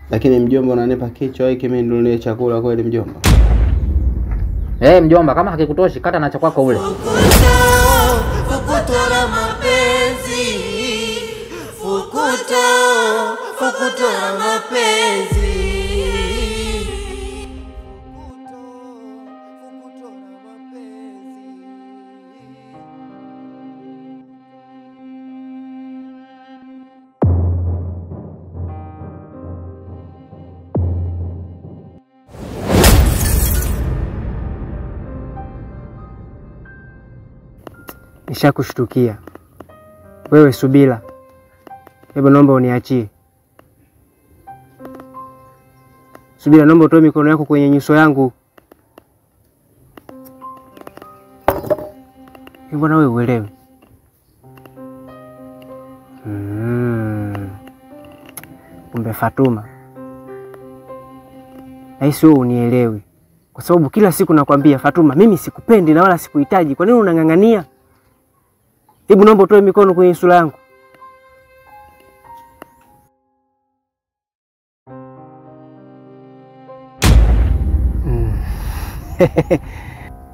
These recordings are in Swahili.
Lakini mjomba unanipa kichwa hiki mimi ninunulie chakula kweli mjomba? Mjomba, kama hakikutoshi kata na cha kwako ule. Fukutora mapenzi. Fukutora mapenzi. Nishakushtukia. Wewe Subira. Hebu naomba uniachie. Subira, naomba utoe mikono yako kwenye nyuso yangu. Mbona wewe uelewe? Kumbe Fatuma. Haisi wewe unielewi. Kwa sababu kila siku nakwambia Fatuma, mimi sikupendi na wala sikuhitaji. Kwa nini unang'ang'ania? Hebu naomba utoe mikono kwenye sura yangu.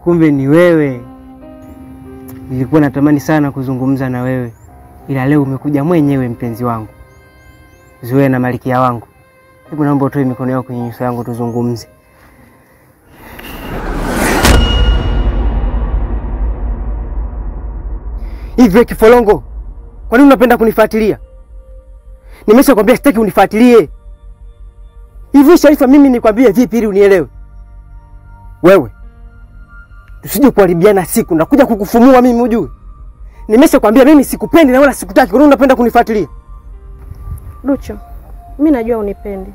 Kumbe ni wewe. Nilikuwa natamani sana kuzungumza na wewe. Ila leo umekuja mwenyewe mpenzi wangu. Zuwe na malikia wangu. Hebu naomba utoe mikono yako kwenye nyuso yangu tuzungumze. Hivi Kifolongo, kwa nini unapenda kunifuatilia? Nimeshakwambia sitaki unifuatilie. Hivi Sharifa, mimi nikwambie vipi ili unielewe? Wewe tusije kuharibiana siku, nakuja kukufumua mimi ujue. Nimeshakwambia mimi sikupendi na wala sikutaki. Kwa nini unapenda kunifuatilia? Ducho, mimi najua unipendi.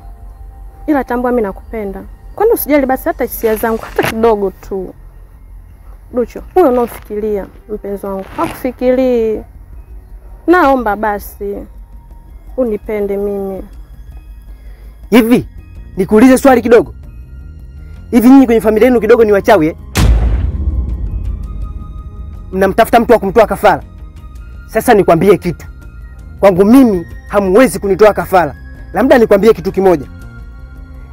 Ila tambua mimi nakupenda. Kwani usijali basi hata hisia zangu hata kidogo tu. Ducho, wewe unaofikiria mpenzi wangu, hakufikirii. Naomba basi unipende mimi. Hivi nikuulize swali kidogo. Hivi nyinyi kwenye familia yenu kidogo ni wachawi eh? Mnamtafuta mtu wa kumtoa kafara. Sasa nikwambie kitu. Kwangu mimi hamwezi kunitoa kafara. Labda nikwambie kitu kimoja.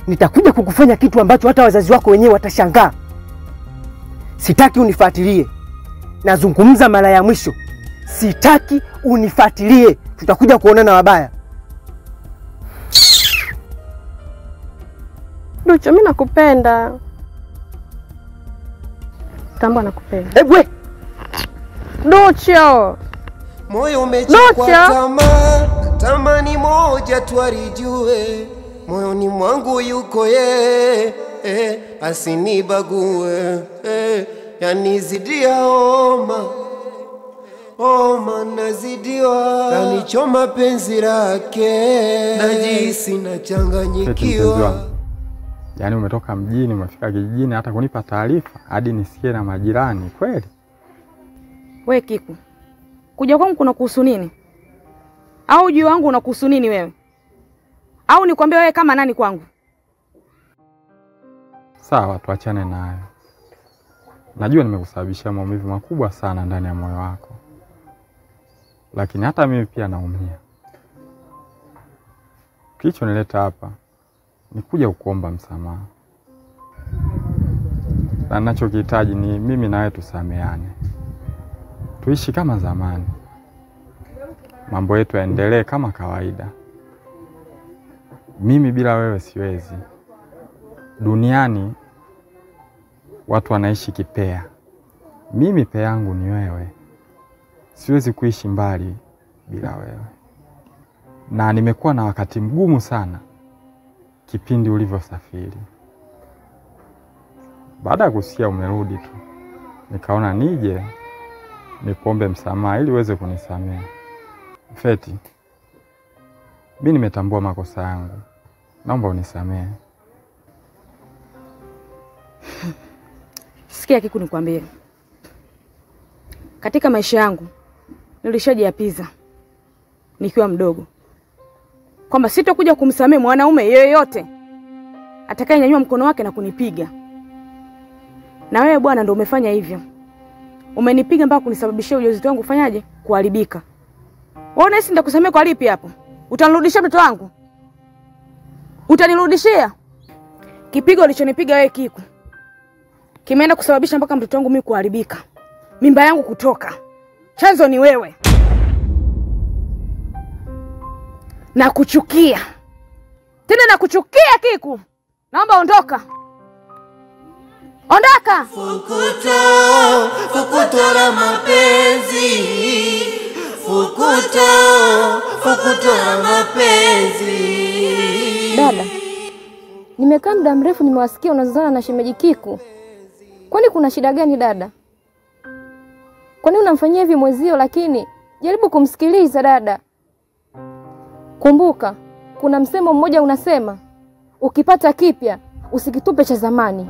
Nitakuja kukufanya kitu ambacho hata wazazi wako wenyewe watashangaa. Sitaki unifuatilie. Nazungumza mara ya mwisho. Sitaki unifuatilie. Tutakuja kuonana wabaya. Ducho, mimi nakupenda. Tambua nakupenda. Ebwe. Ducho. Moyo umechukua tamaa, tamani moja tu arijue. Moyoni mwangu yuko ye, asinibague, yanizidia oma nazidiwa, kanichoma penzi lake, najisi nachanganyikiwa. Yaani umetoka mjini, umefika kijijini hata kunipa taarifa hadi nisikie na majirani kweli? Wewe Kiku, kuja kwangu kuna kuhusu nini? Au juu wangu unakuhusu nini wewe? Au nikwambie wewe kama nani kwangu? Sawa, tuachane nayo. Najua nimekusababishia maumivu makubwa sana ndani ya moyo wako. Lakini hata mimi pia naumia. Kilichonileta hapa ni kuja kukuomba msamaha. Na ninachokihitaji ni mimi na wewe tusameane. Tuishi kama zamani. Mambo yetu yaendelee kama kawaida. Mimi bila wewe siwezi. Duniani watu wanaishi kipea. Mimi pea yangu ni wewe. Siwezi kuishi mbali bila wewe. Na nimekuwa na wakati mgumu sana kipindi ulivyosafiri. Baada ya kusikia umerudi tu, nikaona nije nikuombe msamaha ili uweze kunisamehe. Feti, mimi nimetambua makosa yangu. Naomba unisamehe. Sikia Kiku, nikwambie. Katika maisha yangu nilishajiapiza nikiwa mdogo kwamba sitakuja kumsamehe mwanaume yeyote atakayenyanyua mkono wake na kunipiga. Na wewe bwana ndio umefanya hivyo. Umenipiga mpaka kunisababishia ujauzito wangu kufanyaje? Kuharibika. Wewe unahisi nitakusamehe kwa lipi hapo? Utanirudishia mtoto wangu? Utanirudishia? Kipigo ulichonipiga wewe Kiku kimeenda kusababisha mpaka mtoto wangu mimi kuharibika. Mimba yangu kutoka. Chanzo ni wewe. Nakuchukia. Tena nakuchukia Kiku. Naomba ondoka. Ondoka. Fukuto la mapenzi. Fukuto la mapenzi. Dada, nimekaa muda mrefu nimewasikia unazozana na shemeji Kiku. Kwani kuna shida gani dada? Kwani unamfanyia hivi mwezio? Lakini jaribu kumsikiliza dada. Kumbuka, kuna msemo mmoja unasema, ukipata kipya usikitupe cha zamani.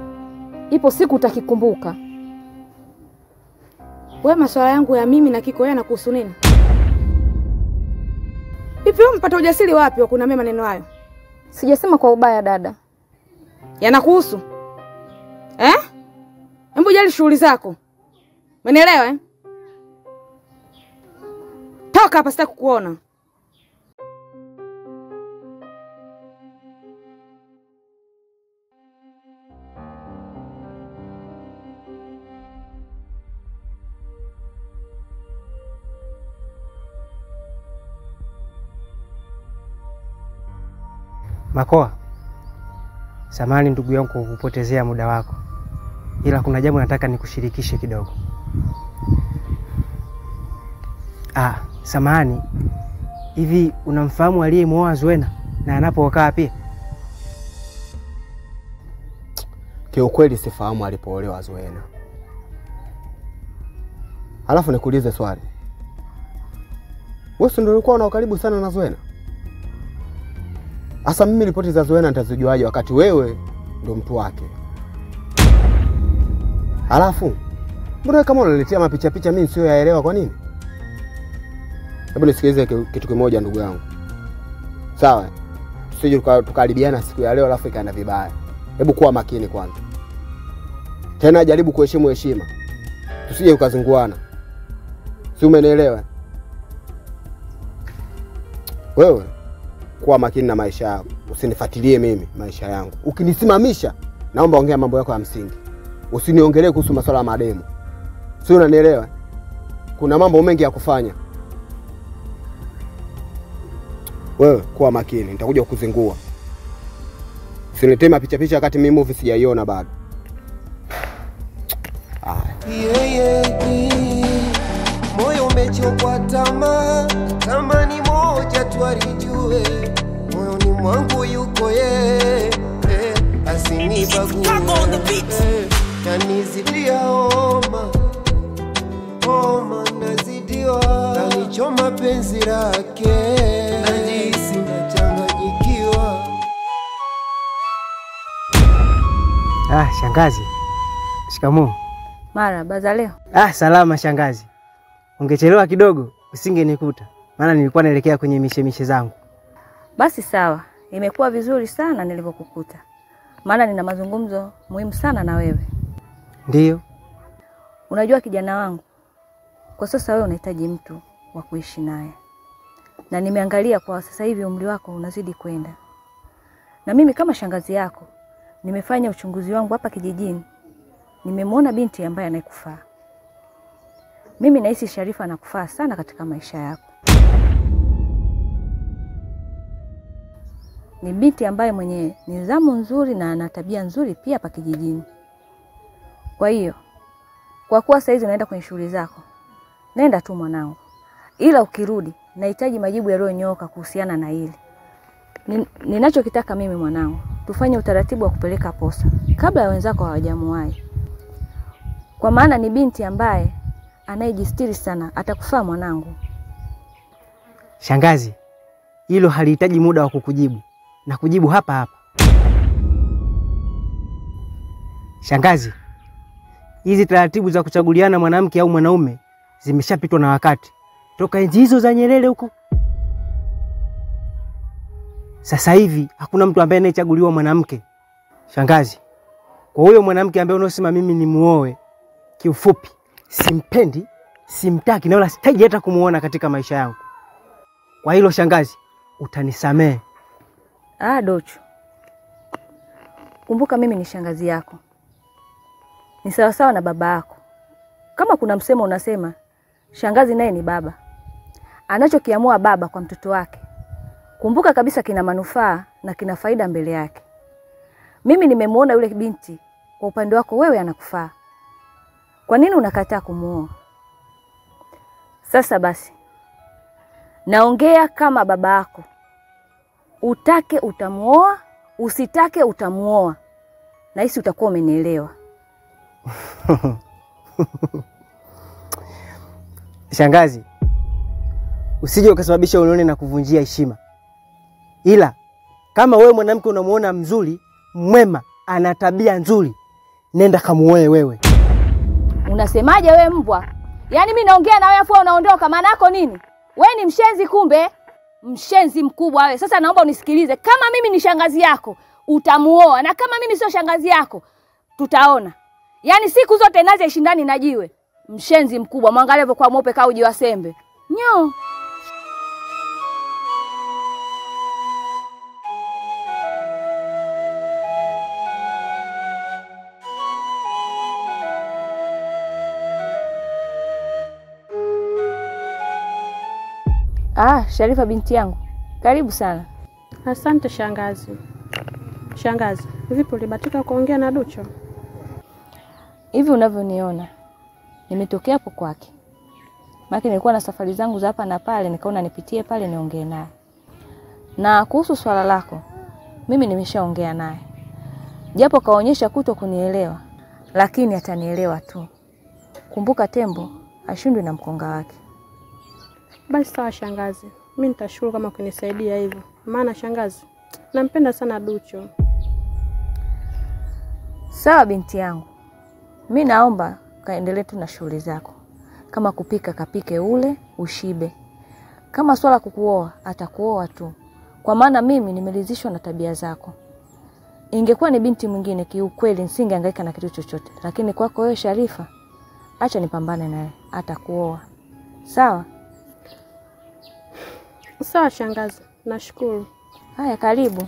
Ipo siku utakikumbuka. Wewe masuala yangu ya mimi na Kiko yeye anakuhusu nini? Hivi wewe mpata ujasiri wapi wa kunamea maneno hayo? Sijasema kwa ubaya dada. Yanakuhusu? Hebu jali shughuli zako. Umeelewa? Toka hapa, sitaki kukuona. Makoa, samahani ndugu yangu kwa kupotezea muda wako. Ila kuna jambo nataka nikushirikishe kidogo. Samahani. Hivi unamfahamu aliyemuoa Zuena na anapokaa pia? Kiukweli sifahamu alipoolewa Zuena. Alafu nikuulize swali. Wewe ndio ulikuwa una karibu sana na Zuena? Asa mimi ripoti za Zuena nitazijuaje wakati wewe ndio mtu wake? Alafu mbona kama unaletea mapicha mimi sio yaelewa kwa nini? Hebu nisikilize kitu kimoja ndugu yangu. Sawa? Tusije tukaribiana siku ya leo alafu ikaenda vibaya. Hebu kuwa makini kwanza. Tena jaribu kuheshimu heshima. Tusije ukazunguana. Si umenielewa? Wewe kuwa makini na maisha yako. Usinifuatilie mimi maisha yangu. Ukinisimamisha naomba ongea mambo yako ya msingi. Usiniongelee kuhusu masuala ya mademu. Si unanielewa? Kuna mambo mengi ya kufanya. Wewe kuwa makini, nitakuja kukuzingua. Usiniletee mapicha wakati mimi movie sijaiona bado. Moyo umechokwa tamaa, tamani moja tu alijue. Moyoni mwangu yuko yeye, asinibague. Yanizidia homa, nazidiwa. Kanichoma penzi lake, najihisi nachanganyikiwa. Shangazi. Shikamoo. Marahaba za leo. Salama shangazi. Ungechelewa kidogo usingenikuta. Maana nilikuwa naelekea kwenye mishemishe zangu. Basi sawa. Imekuwa vizuri sana nilipokukuta. Maana nina mazungumzo muhimu sana na wewe. Ndiyo. Unajua kijana wangu, kwa sasa wewe unahitaji mtu wa kuishi naye. Na nimeangalia kwa sasa hivi umri wako unazidi kwenda. Na mimi kama shangazi yako, nimefanya uchunguzi wangu hapa kijijini. Nimemwona binti ambaye anakufaa. Mimi nahisi Sharifa anakufaa sana katika maisha yako. Ni binti ambaye mwenye nidhamu nzuri na ana tabia nzuri pia hapa kijijini. Kwa hiyo, kwa kuwa sasa hizi unaenda kwenye shughuli zako, nenda tu mwanangu. Ila ukirudi, nahitaji majibu yaliyonyooka kuhusiana na hili. Ninachokitaka mimi mwanangu, tufanye utaratibu wa kupeleka posa kabla ya wenzako hawajamuwahi. Kwa maana ni binti ambaye anayejistiri sana, atakufaa mwanangu. Shangazi, hilo halihitaji muda wa kukujibu. Na kujibu hapa hapa. Shangazi, hizi taratibu za kuchaguliana mwanamke au mwanaume zimeshapitwa na wakati. Toka enzi hizo za Nyerere huko. Sasa hivi hakuna mtu ambaye anayechaguliwa mwanamke. Shangazi, kwa huyo mwanamke ambaye unosema mimi ni muoe, kiufupi simpendi, simtaki na wala sitaji hata kumuona katika maisha yangu. Kwa hilo shangazi, utanisamehe. Docho, kumbuka mimi ni shangazi yako. Ni sawa sawa na baba yako. Kama kuna msemo unasema shangazi naye ni baba. Anachokiamua baba kwa mtoto wake, kumbuka kabisa kina manufaa na kina faida mbele yake. Mimi nimemuona yule binti kwa upande wako wewe anakufaa. Kwa nini unakataa kumuoa? Sasa basi, naongea kama baba yako. Utake utamuoa, usitake utamuoa. Na hisi utakuwa umenielewa. Shangazi, usije ukasababisha unione na kuvunjia heshima. Ila kama wewe mwanamke unamuona mzuri, mwema, ana tabia nzuri, nenda kamuoe wewe. Unasemaje wewe mbwa? Yaani mimi naongea na wewe afu unaondoka, maana yako nini? Wewe ni mshenzi kumbe? Mshenzi mkubwa wewe. Sasa naomba unisikilize. Kama mimi ni shangazi yako, utamuoa, na kama mimi sio shangazi yako, tutaona. Yaani siku zote naze shindani na jiwe. Mshenzi mkubwa, mwangalie hivyo kwa mweupe kaa uji wa sembe. Nyo. Sharifa binti yangu. Karibu sana. Asante shangazi. Shangazi, vipi ulibatika kuongea na Ducho? Hivi unavyoniona, nimetokea hapo kwake. Maana nilikuwa na safari zangu za hapa na pale, nikaona nipitie pale niongee naye. Na kuhusu swala lako, mimi nimeshaongea naye. Japo kaonyesha kuto kunielewa, lakini atanielewa tu. Kumbuka tembo ashindwe na mkonga wake. Basi sawa shangazi. Mimi nitashukuru kama kunisaidia hivyo. Maana shangazi, nampenda sana Ducho. Sawa binti yangu. Mimi naomba kaendelee tu na shughuli zako. Kama kupika kapike ule, ushibe. Kama swala kukuoa, atakuoa tu. Kwa maana mimi nimeridhishwa na tabia zako. Ingekuwa ni binti mwingine kiukweli nisingehangaika na kitu chochote. Lakini kwako wewe Sharifa, acha nipambane naye, atakuoa. Sawa? Sawa shangazi. Nashukuru. Haya, karibu.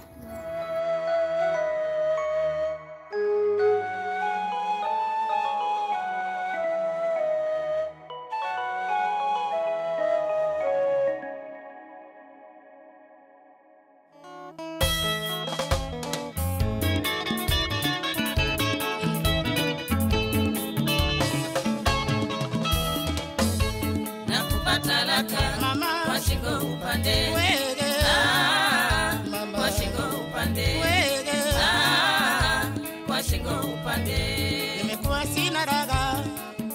Nimekuwa sina raga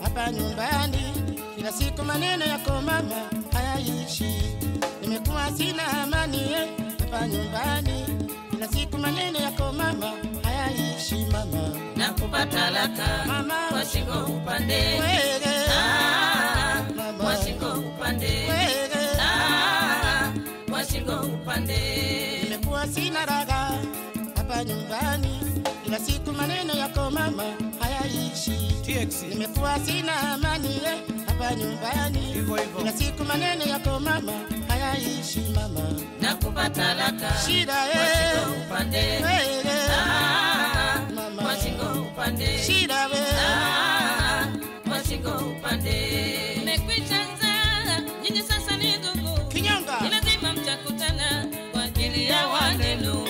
hapa nyumbani, kila siku maneno yako mama hayaishi. Nimekuwa sina amani hapa nyumbani, kila siku maneno yako mama hayaishi mama. Nakupa talaka mama, kwa shingo upande mama, kwa shingo upande kwa shingo upande. Nimekuwa sina raga hapa nyumbani, kila siku maneno yako mama hayaishi. Nimekuwa sina amani hapa nyumbani, kila siku maneno yako mama hayaishi mama. Nakupa talaka shida kwa shingo upande mama, kwa shingo upande shida kwa shingo upande. Nimekwisha nzaa nyinyi sasa ni ndugu kinyonga, ni lazima mtakutana kwa ajili ya wanenu.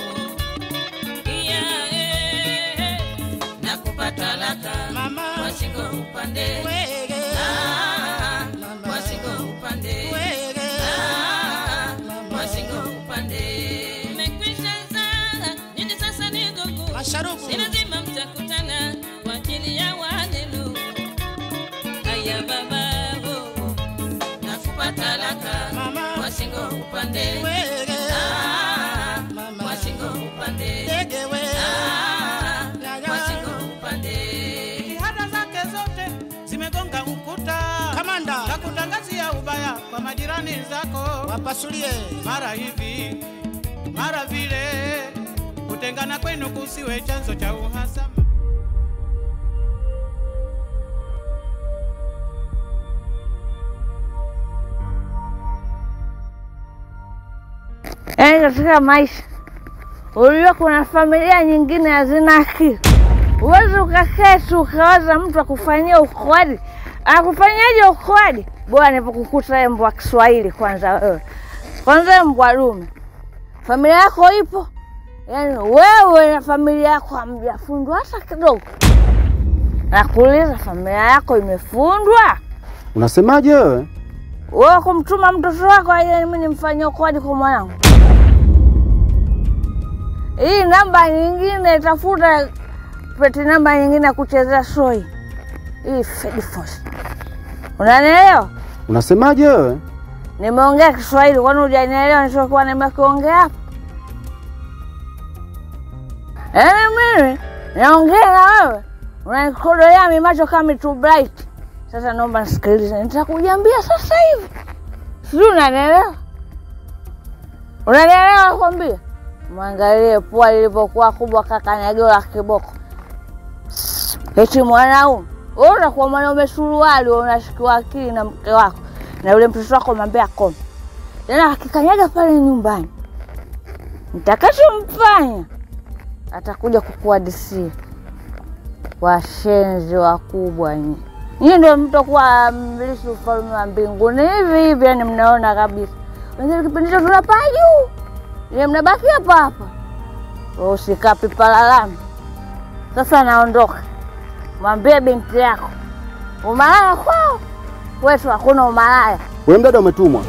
Nakupa talaka mama, kwa shingo upande kwa shingo upande kwa shingo upande. Nimekwisha nzaa nyinyi sasa ni ndugu, masharubu ni lazima mtakutana kwa ajili ya wanenu. Haya baba, nakupa talaka mama, kwa shingo upande mama, kwa shingo upande kwa shingo upande. Jitihada zake zote zimegonga ukuta, kamanda, na kutangazia ubaya kwa majirani zako. wapasulie Mara hivi mara vile, kutengana kwenu kusiwe chanzo cha uhasama. Katika maisha Unajua kuna familia nyingine hazina akili. Uwezi ukaketi ukawaza mtu akufanyia ukwadi. Akufanyaje ukwadi? Bora nipokukuta mbwa wa Kiswahili kwanza wewe. Kwanza mbwa dume. Familia yako ipo? Yaani wewe na familia yako hamjafundwa hata kidogo. Nakuuliza, familia yako imefundwa? Unasemaje wewe? Wewe kumtuma mtoto wako aje mimi nimfanyie ukwadi kwa mwanangu? Hii namba nyingine tafuta, peti namba nyingine ya kuchezea soi. Hii Fed Force. Unanielewa? Unasemaje wewe? Nimeongea Kiswahili, kwani hujanielewa nilichokuwa nimekiongea hapa? Mimi naongea na wewe. Unanikodolea mimi macho kama too bright. Sasa naomba nisikilize. Nitakujiambia sasa hivi. Sio, unanielewa? Unanielewa nakwambia? Mwangalie pua lilipokuwa kubwa kakanyagio la kiboko. Eti mwanaume, wewe unakuwa mwanaume suruali, unashikiwa akili na mke wako. Na yule mtoto wako mwambie akome. Tena akikanyaga pale nyumbani, nitakachomfanya atakuja kukuhadisia. Washenzi wakubwa nyinyi. Nyinyi ndio mtakuwa mlisi ufalme wa mbinguni hivi, yani mnaona kabisa. Wengine kipindi cha tunapaa juu. Yeye mnabaki hapa hapa. Usikapi palalami. Sasa naondoka. Mwambie binti yako umalaya kwao. Wewe hakuna umalaya. Wewe mdada umetumwa.